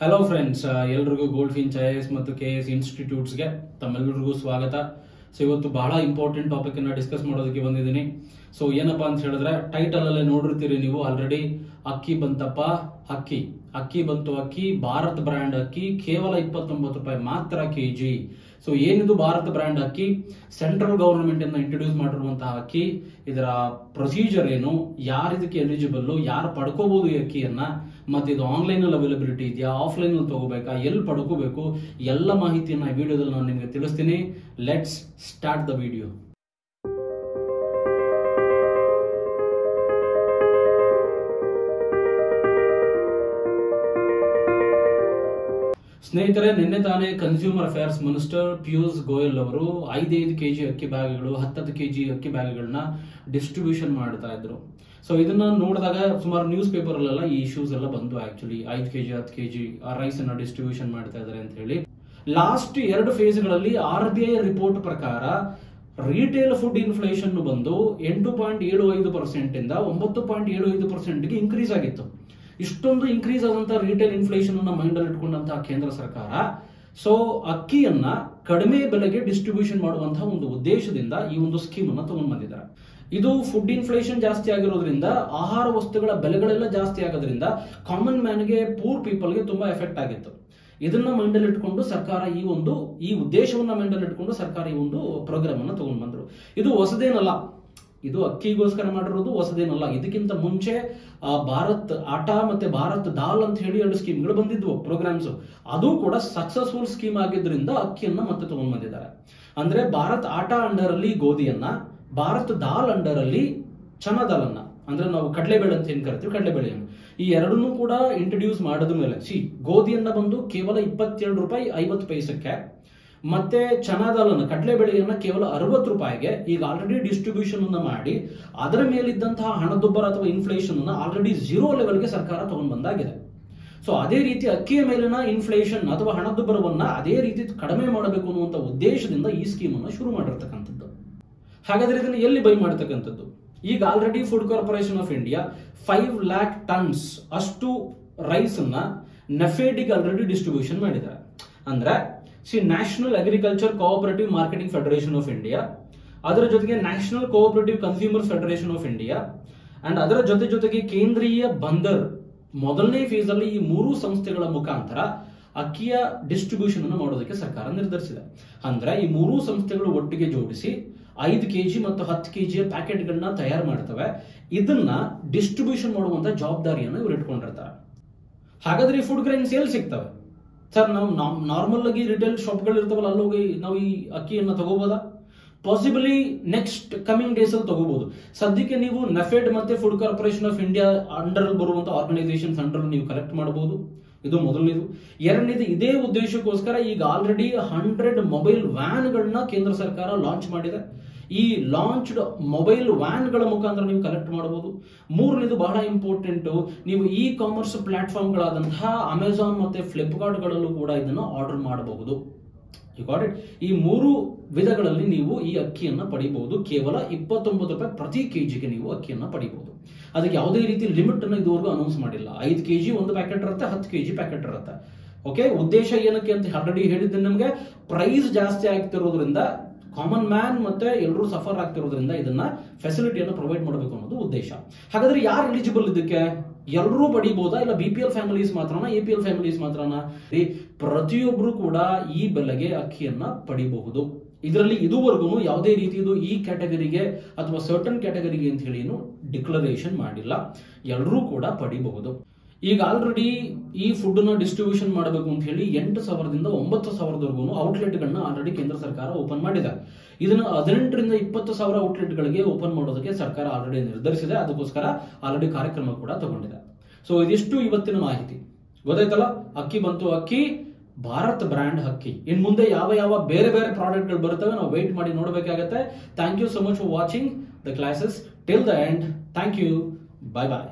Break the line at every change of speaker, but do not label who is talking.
Hello friends, ಎಲ್ರಿಗೂ gold Finch IAS ಮತ್ತು KAS ಇನ್ಸ್ಟಿಟ್ಯೂಟ್ಸ್ಗೆ ತಮ್ಮೆಲ್ಲರಿಗೂ ಸ್ವಾಗತ. ಸೊ ಇವತ್ತು ಬಹಳ ಇಂಪಾರ್ಟೆಂಟ್ ಟಾಪಿಕ್ ಅನ್ನ ಡಿಸ್ಕಸ್ ಮಾಡೋದಕ್ಕೆ ಬಂದಿದ್ದೀನಿ. ಸೊ ಏನಪ್ಪಾ ಅಂತ ಹೇಳಿದ್ರೆ, ಟೈಟಲ್ ಅಲ್ಲೇ ನೋಡಿರ್ತೀರಿ ನೀವು ಆಲ್ರೆಡಿ. ಅಕ್ಕಿ ಬಂತಪ್ಪ, ಅಕ್ಕಿ ಬಂತು, ಅಕ್ಕಿ ಭಾರತ್ ಬ್ರ್ಯಾಂಡ್ ಅಕ್ಕಿ ಕೇವಲ 29 ರೂಪಾಯಿ ಮಾತ್ರ ಕೆಜಿ. ಸೊ ಏನಿದು ಭಾರತ್ ಬ್ರ್ಯಾಂಡ್ ಅಕ್ಕಿ? ಸೆಂಟ್ರಲ್ ಗವರ್ನಮೆಂಟ್ ಇಂದ ಇಂಟ್ರೊಡ್ಯೂಸ್ ಮಾಡಿರುವಂತಹ ಅಕ್ಕಿ. ಇದರ ಪ್ರೊಸೀಜರ್ ಏನು, ಯಾರು ಇದಕ್ಕೆ ಎಲಿಜಿಬಲ್, ಯಾರು ಪಡ್ಕೋಬಹುದು ಈ ಅಕ್ಕಿಯನ್ನ, ಮತ್ತೆ ಇದು ಆನ್ಲೈನ್ ಅಲ್ಲಿ ಅವೈಲಬಿಲಿಟಿ ಇದೆಯಾ, ಆಫ್ಲೈನ್ ಅಲ್ಲಿ ತಗೋಬೇಕಾ, ಎಲ್ಲಿ ಪಡ್ಕೋಬೇಕು, ಎಲ್ಲ ಮಾಹಿತಿಯನ್ನ ಈ ವಿಡಿಯೋದಲ್ಲಿ ನಾನು ನಿಮಗೆ ತಿಳಿಸ್ತೀನಿ. Let's start the video. ಸ್ನೇಹಿತರೆ, ನಿನ್ನೆ ತಾನೇ consumer affairs minister Piyush Goyal ಅವರು 5 ಕೆಜಿ ಅಕ್ಕಿ ಬ್ಯಾಗ್ಗಳು, 10 ಕೆಜಿ ಅಕ್ಕಿ ಬ್ಯಾಗ್ಗಳನ್ನ ಡಿಸ್ಟ್ರಿಬ್ಯೂಷನ್ ಮಾಡ್ತಾ ಇದ್ರು. ಸೊ ಇದನ್ನ ನೋಡಿದಾಗ ಸುಮಾರು ನ್ಯೂಸ್ ಪೇಪರ್ ಅಲ್ಲೆಲ್ಲ ಈ ಇಶ್ಯೂಸ್ ಎಲ್ಲ ಬಂತು. ಆಕ್ಚುಲಿ 5 ಕೆಜಿ 10 ಕೆಜಿ ರೈಸ್ ಅನ್ನ ಡಿಸ್ಟ್ರಿಬ್ಯೂಷನ್ ಮಾಡ್ತಾ ಇದಾರೆ ಅಂತ ಹೇಳಿ. ಲಾಸ್ಟ್ 2 ಫೇಸ್ಗಳಲ್ಲಿ RBI ರಿಪೋರ್ಟ್ ಪ್ರಕಾರ ರಿಟೇಲ್ ಫುಡ್ ಇನ್ಫ್ಲೇಷನ್ ಬಂದು 8.75% ಇಂದ 9.75% ಗೆ ಇನ್ಕ್ರೀಸ್ ಆಗಿತ್ತು. ಇಷ್ಟೊಂದು ಇನ್ಕ್ರೀಸ್ ಆದಂತಹ ರಿಟೇಲ್ ಇನ್ಫ್ಲೇಷನ್ ಅನ್ನ ಮೈಂಡ್ ಅಲ್ಲಿ ಇಟ್ಕೊಂಡಂತಹ ಕೇಂದ್ರ ಸರ್ಕಾರ ಸೊ ಅಕ್ಕಿಯನ್ನ ಕಡಿಮೆ ಬೆಲೆಗೆ ಡಿಸ್ಟ್ರಿಬ್ಯೂಷನ್ ಮಾಡುವಂತಹ ಒಂದು ಉದ್ದೇಶದಿಂದ ಈ ಒಂದು ಸ್ಕೀಮ್ ಅನ್ನ ತಗೊಂಡ್ ಬಂದಿದ್ದಾರೆ. ಇದು ಫುಡ್ ಇನ್ಫ್ಲೇಷನ್ ಜಾಸ್ತಿ ಆಗಿರೋದ್ರಿಂದ, ಆಹಾರ ವಸ್ತುಗಳ ಬೆಲೆಗಳೆಲ್ಲ ಜಾಸ್ತಿ ಆಗೋದ್ರಿಂದ ಕಾಮನ್ ಮ್ಯಾನ್ಗೆ, ಪೂರ್ ಪೀಪಲ್ಗೆ ತುಂಬಾ ಎಫೆಕ್ಟ್ ಆಗಿತ್ತು. ಇದನ್ನ ಮೈಂಡ್ ಅಲ್ಲಿ ಇಟ್ಕೊಂಡು ಸರ್ಕಾರ ಈ ಉದ್ದೇಶವನ್ನ ಮೈಂಡ್ ಅಲ್ಲಿ ಇಟ್ಕೊಂಡು ಸರ್ಕಾರ ಈ ಒಂದು ಪ್ರೋಗ್ರಾಮ್ ಅನ್ನ ತಗೊಂಡ್ ಬಂದ್ರು. ಇದು ಹೊಸದೇನಲ್ಲ, ಇದು ಅಕ್ಕಿಗೋಸ್ಕರ ಮಾಡಿರೋದು ಹೊಸದೇನಲ್ಲ. ಇದಕ್ಕಿಂತ ಮುಂಚೆ ಭಾರತ್ ಆಟಾ ಮತ್ತೆ ಭಾರತ್ ದಾಲ್ ಅಂತ ಹೇಳಿ 2 ಸ್ಕೀಮ್ಗಳು ಬಂದಿದ್ವು, ಪ್ರೋಗ್ರಾಮ್ಸ್. ಅದು ಕೂಡ ಸಕ್ಸಸ್ಫುಲ್ ಸ್ಕೀಮ್ ಆಗಿದ್ರಿಂದ ಅಕ್ಕಿಯನ್ನ ಮತ್ತೆ ತಗೊಂಡ್ ಬಂದಿದ್ದಾರೆ. ಅಂದ್ರೆ ಭಾರತ್ ಆಟಾ ಅಂಡರ್ ಅಲ್ಲಿ ಗೋಧಿಯನ್ನ, ಭಾರತ್ ದಾಲ್ ಅಂಡರ್ ಅಲ್ಲಿ ಚನಾ ದಾಲನ್ನ, ಅಂದ್ರೆ ನಾವು ಕಡಲೆಬೇಳೆ ಅಂತ ಏನ್ ಕರಿತೀವಿ, ಕಡಲೆಬೇಳೆಯನ್ನು, ಈ ಎರಡನ್ನೂ ಕೂಡ ಇಂಟ್ರೊಡ್ಯೂಸ್ ಮಾಡಿದ ಮೇಲೆ ಗೋಧಿಯನ್ನ ಬಂದು ಕೇವಲ 22 ರೂಪಾಯಿ 50 ಪೈಸಕ್ಕೆ, ಮತ್ತೆ ಚನಾ ದಾಲನ್ನ, ಕಡಲೆಬೇಳೆಯನ್ನ ಕೇವಲ 60 ರೂಪಾಯಿಗೆ ಈಗ ಆಲ್ರೆಡಿ ಡಿಸ್ಟ್ರಿಬ್ಯೂಷನ್ ಅನ್ನ ಮಾಡಿ, ಅದರ ಮೇಲಿದ್ದಂತಹ ಹಣದುಬ್ಬರ ಅಥವಾ ಇನ್ಫ್ಲೇಷನ್ ಅನ್ನ ಆಲ್ರೆಡಿ 0 ಲೆವೆಲ್ಗೆ ಸರ್ಕಾರ ತಗೊಂಡ್ ಬಂದಾಗಿದೆ. ಸೊ ಅದೇ ರೀತಿ ಅಕ್ಕಿಯ ಮೇಲಿನ ಇನ್ಫ್ಲೇಷನ್ ಅಥವಾ ಹಣದುಬ್ಬರವನ್ನ ಅದೇ ರೀತಿ ಕಡಿಮೆ ಮಾಡಬೇಕು ಅನ್ನುವಂತ ಉದ್ದೇಶದಿಂದ ಈ ಸ್ಕೀಮ್ ಅನ್ನ ಶುರು ಮಾಡಿರ್ತಕ್ಕಂಥದ್ದು. ಹಾಗಾದ್ರೆ ಇದನ್ನು ಎಲ್ಲಿ ಬೈ ಮಾಡ್ತಕ್ಕಂಥದ್ದು? ಈಗ already food corporation of India 5 lakh tons ಅಷ್ಟು ರೈಸ್ ಅನ್ನ ನೆಫೆಡ್ಗೆ ಆಲ್ರೆಡಿ ಡಿಸ್ಟ್ರಿಬ್ಯೂಷನ್ ಮಾಡಿದ್ದಾರೆ. ಅಂದ್ರೆ national agriculture cooperative marketing federation of India, ಅದರ ಜೊತೆಗೆ national cooperative consumers federation of India and ಅದರ ಜೊತೆಗೆ ಕೇಂದ್ರೀಯ ಬಂದರ್, ಮೊದಲನೇ ಫೇಸ್ ಅಲ್ಲಿ ಈ 3 ಸಂಸ್ಥೆಗಳ ಮುಖಾಂತರ ಅಕ್ಕಿಯ ಡಿಸ್ಟ್ರಿಬ್ಯೂಷನ್ ಅನ್ನು ಮಾಡೋದಕ್ಕೆ ಸರ್ಕಾರ ನಿರ್ಧರಿಸಿದೆ. ಅಂದ್ರೆ ಈ 3 ಸಂಸ್ಥೆಗಳು ಒಟ್ಟಿಗೆ ಜೋಡಿಸಿ 5 ಕೆಜಿ ಮತ್ತು 10 ಕೆಜಿಯ ಪ್ಯಾಕೆಟ್ಗಳನ್ನ ತಯಾರು ಮಾಡ್ತವೆ. ಇದನ್ನ ಡಿಸ್ಟ್ರಿಬ್ಯೂಷನ್ ಮಾಡುವಂತ ಜವಾಬ್ದಾರಿಯನ್ನು ಇವರು ಇಟ್ಕೊಂಡಿರ್ತಾರೆ. ಹಾಗಾದ್ರೆ ಈ ಫುಡ್ ಗ್ರೈನ್ಸ್ ಎಲ್ಲಿ ಸಿಗ್ತವೆ ಸರ್? ನಾವು ನಾರ್ಮಲ್ ಆಗಿ ರಿಟೇಲ್ ಶಾಪ್ಗಳು ಇರ್ತಾವಲ್ಲ, ಅಲ್ಲೋಗಿ ನಾವು ಈ ಅಕ್ಕಿಯನ್ನ ತಗೋಬೋದಾ? ಪಾಸಿಬಲಿ ನೆಕ್ಸ್ಟ್ ಕಮಿಂಗ್ ಡೇಸ್ ಅಲ್ಲಿ ತಗೋಬಹುದು. ಸದ್ಯಕ್ಕೆ ನೀವು ನೆಫೆಡ್ ಮತ್ತೆ food corporation of India under ಬರುವಂತ ಆರ್ಗನೈಸೇಷನ್ಸ್ ಅಂಡರ್ ನೀವು ಕಲೆಕ್ಟ್ ಮಾಡಬಹುದು. ಇದು ಮೊದಲನೇದು. ಎರಡನೇದು, ಇದೇ ಉದ್ದೇಶಕ್ಕೋಸ್ಕರ ಈಗ ಆಲ್ರೆಡಿ 100 ಮೊಬೈಲ್ ವ್ಯಾನ್ ಗಳನ್ನ ಕೇಂದ್ರ ಸರ್ಕಾರ ಲಾಂಚ್ ಮಾಡಿದೆ. ಈ ಲಾಂಚ್ಡ್ ಮೊಬೈಲ್ ವ್ಯಾನ್ ಗಳ ಮುಖಾಂತರ ನೀವು ಕಲೆಕ್ಟ್ ಮಾಡಬಹುದು. ಮೂರನೇದು ಬಹಳ ಇಂಪಾರ್ಟೆಂಟ್, ನೀವು ಇ ಕಾಮರ್ಸ್ ಪ್ಲಾಟ್ಫಾರ್ಮ್ ಗಳಾದಂತಹ ಅಮೆಜಾನ್ ಮತ್ತೆ ಫ್ಲಿಪ್ಕಾರ್ಟ್ ಗಳಲ್ಲೂ ಕೂಡ ಇದನ್ನು ಆರ್ಡರ್ ಮಾಡಬಹುದು. ಈ 3 ವಿಧಗಳಲ್ಲಿ ನೀವು ಈ ಅಕ್ಕಿಯನ್ನ ಪಡಿಬಹುದು. ಕೇವಲ 29 ರೂಪಾಯಿ ಪ್ರತಿ ಕೆಜಿಗೆ ನೀವು ಅಕ್ಕಿಯನ್ನ ಪಡಿಬಹುದು. ಅದಕ್ಕೆ ಯಾವುದೇ ರೀತಿ ಲಿಮಿಟ್ ಅನ್ನು ಇದುವರೆಗೂ ಅನೌನ್ಸ್ ಮಾಡಿಲ್ಲ. 5 ಕೆಜಿ ಒಂದು ಪ್ಯಾಕೆಟ್ ಇರುತ್ತೆ, 10 ಕೆಜಿ ಪ್ಯಾಕೆಟ್ ಇರುತ್ತೆ. ಓಕೆ, ಉದ್ದೇಶ ಏನಕ್ಕೆ ಅಂತ ಆಲ್ರೆಡಿ ಹೇಳಿದ್ದೆ ನಿಮಗೆ. ಪ್ರೈಸ್ ಜಾಸ್ತಿ ಆಗ್ತಿರೋದ್ರಿಂದ ಕಾಮನ್ ಮ್ಯಾನ್ ಮತ್ತೆ ಎಲ್ಲರೂ ಸಫರ್ ಆಗ್ತಿರೋದ್ರಿಂದ ಇದನ್ನ ಫೆಸಿಲಿಟಿಯನ್ನು ಪ್ರೊವೈಡ್ ಮಾಡಬೇಕು ಅನ್ನೋದು ಉದ್ದೇಶ. ಹಾಗಾದ್ರೆ ಯಾರು ಎಲಿಜಿಬಲ್ ಇದಕ್ಕೆ? ಎಲ್ಲರೂ ಪಡಿಬಹುದಾ, ಇಲ್ಲ BPL ಫ್ಯಾಮಿಲೀಸ್ ಮಾತ್ರನಾ, APL ಫ್ಯಾಮಿಲೀಸ್ ಮಾತ್ರನಾ? ಪ್ರತಿಯೊಬ್ರು ಕೂಡ ಈ ಬೆಲೆಗೆ ಅಕ್ಕಿಯನ್ನ ಪಡಿಬಹುದು. ಇದರಲ್ಲಿ ಇದುವರೆಗೂ ಯಾವುದೇ ರೀತಿಯದು ಈ ಕ್ಯಾಟಗರಿಗೆ ಅಥವಾ ಸರ್ಟನ್ ಕ್ಯಾಟಗರಿಗೆ ಅಂತ ಹೇಳಿ ಏನು ಡಿಕ್ಲರೇಷನ್ ಮಾಡಿಲ್ಲ. ಎಲ್ಲರೂ ಕೂಡ ಪಡಿಬಹುದು. ಈಗ ಆಲ್ರೆಡಿ ಈ ಫುಡ್ ನ ಡಿಸ್ಟ್ರಿಬ್ಯೂಷನ್ ಮಾಡಬೇಕು ಅಂತ ಹೇಳಿ 8,000ದಿಂದ 9,000ವರೆಗೂ ಔಟ್ಲೆಟ್ ಗಳನ್ನ ಆಲ್ರೆಡಿ ಕೇಂದ್ರ ಸರ್ಕಾರ ಓಪನ್ ಮಾಡಿದೆ. ಇದನ್ನ 18ರಿಂದ 20,000 ಔಟ್ಲೆಟ್ ಗಳಿಗೆ ಓಪನ್ ಮಾಡೋದಕ್ಕೆ ಸರ್ಕಾರ ಆಲ್ರೆಡಿ ನಿರ್ಧರಿಸಿದೆ. ಅದಕ್ಕೋಸ್ಕರ ಆಲ್ರೆಡಿ ಕಾರ್ಯಕ್ರಮ ಕೂಡ ತಗೊಂಡಿದೆ. ಸೊ ಇದಿಷ್ಟು ಇವತ್ತಿನ ಮಾಹಿತಿ. ಗೊತ್ತಾಯ್ತಲ್ಲ, ಅಕ್ಕಿ ಬಂತು, ಅಕ್ಕಿ ಭಾರತ್ ಬ್ರ್ಯಾಂಡ್ ಅಕ್ಕಿ. ಇನ್ ಮುಂದೆ ಯಾವ ಬೇರೆ ಪ್ರಾಡಕ್ಟ್ ಗಳು ಬರ್ತವೆ, ನಾವು ವೇಟ್ ಮಾಡಿ ನೋಡಬೇಕಾಗತ್ತೆ. Thank you so much for watching the classes till the end. Thank you. Bye bye.